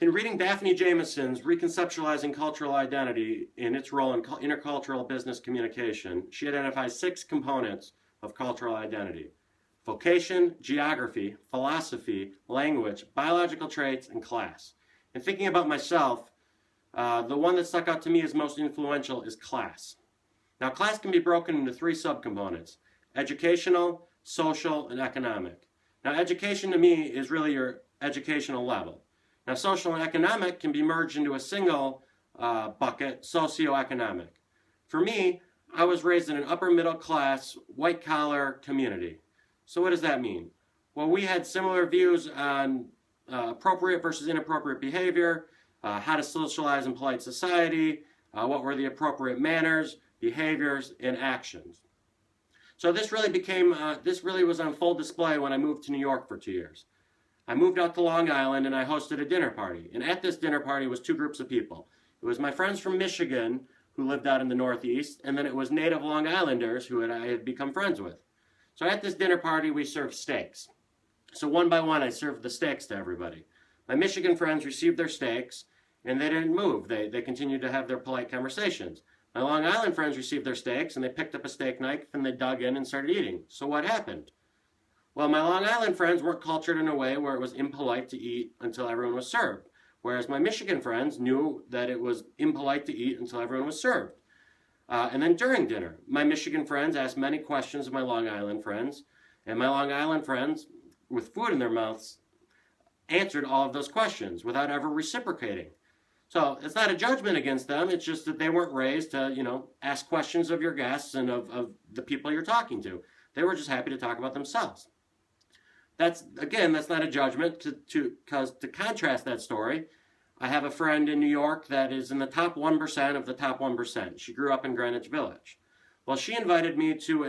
In reading Daphne Jameson's Reconceptualizing Cultural Identity in its role in intercultural business communication, she identifies 6 components of cultural identity: vocation, geography, philosophy, language, biological traits, and class. In thinking about myself, the one that stuck out to me as most influential is class. Now, class can be broken into 3 subcomponents: educational, social, and economic. Now, education to me is really your educational level. Now, social and economic can be merged into a single bucket, socioeconomic. For me, I was raised in an upper middle class, white collar community. So what does that mean? Well, we had similar views on appropriate versus inappropriate behavior, how to socialize in polite society, what were the appropriate manners, behaviors, and actions. So this really was on full display when I moved to New York for 2 years. I moved out to Long Island and I hosted a dinner party. And at this dinner party was 2 groups of people. It was my friends from Michigan who lived out in the Northeast, and then it was native Long Islanders who I had become friends with. So at this dinner party, we served steaks. So one by one, I served the steaks to everybody. My Michigan friends received their steaks, and they didn't move. They continued to have their polite conversations. My Long Island friends received their steaks, and they picked up a steak knife, and they dug in and started eating. So what happened? Well, my Long Island friends weren't cultured in a way where it was impolite to eat until everyone was served, whereas my Michigan friends knew that it was impolite to eat until everyone was served. And then during dinner, my Michigan friends asked many questions of my Long Island friends, and my Long Island friends, with food in their mouths, answered all of those questions without ever reciprocating. So it's not a judgment against them, it's just that they weren't raised to, ask questions of your guests and of the people you're talking to. They were just happy to talk about themselves. That's not a judgment. Because to contrast that story, I have a friend in New York that is in the top 1% of the top 1%. She grew up in Greenwich Village. Well, she invited me to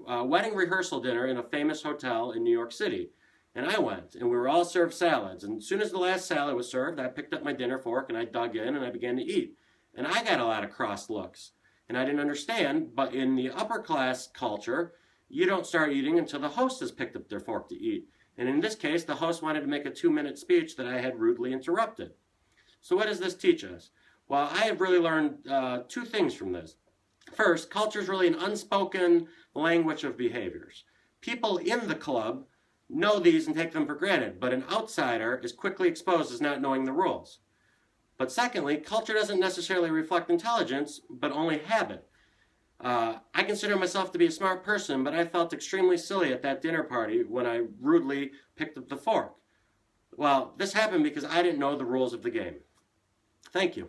a wedding rehearsal dinner in a famous hotel in New York City. And I went, and we were all served salads. And as soon as the last salad was served, I picked up my dinner fork and I dug in and I began to eat. And I got a lot of cross looks. And I didn't understand, but in the upper class culture, you don't start eating until the host has picked up their fork to eat. And in this case, the host wanted to make a 2-minute speech that I had rudely interrupted. So what does this teach us? Well, I have really learned 2 things from this. First, culture is really an unspoken language of behaviors. People in the club know these and take them for granted, but an outsider is quickly exposed as not knowing the rules. But secondly, culture doesn't necessarily reflect intelligence, but only habit. I consider myself to be a smart person, but I felt extremely silly at that dinner party when I rudely picked up the fork. Well, this happened because I didn't know the rules of the game. Thank you.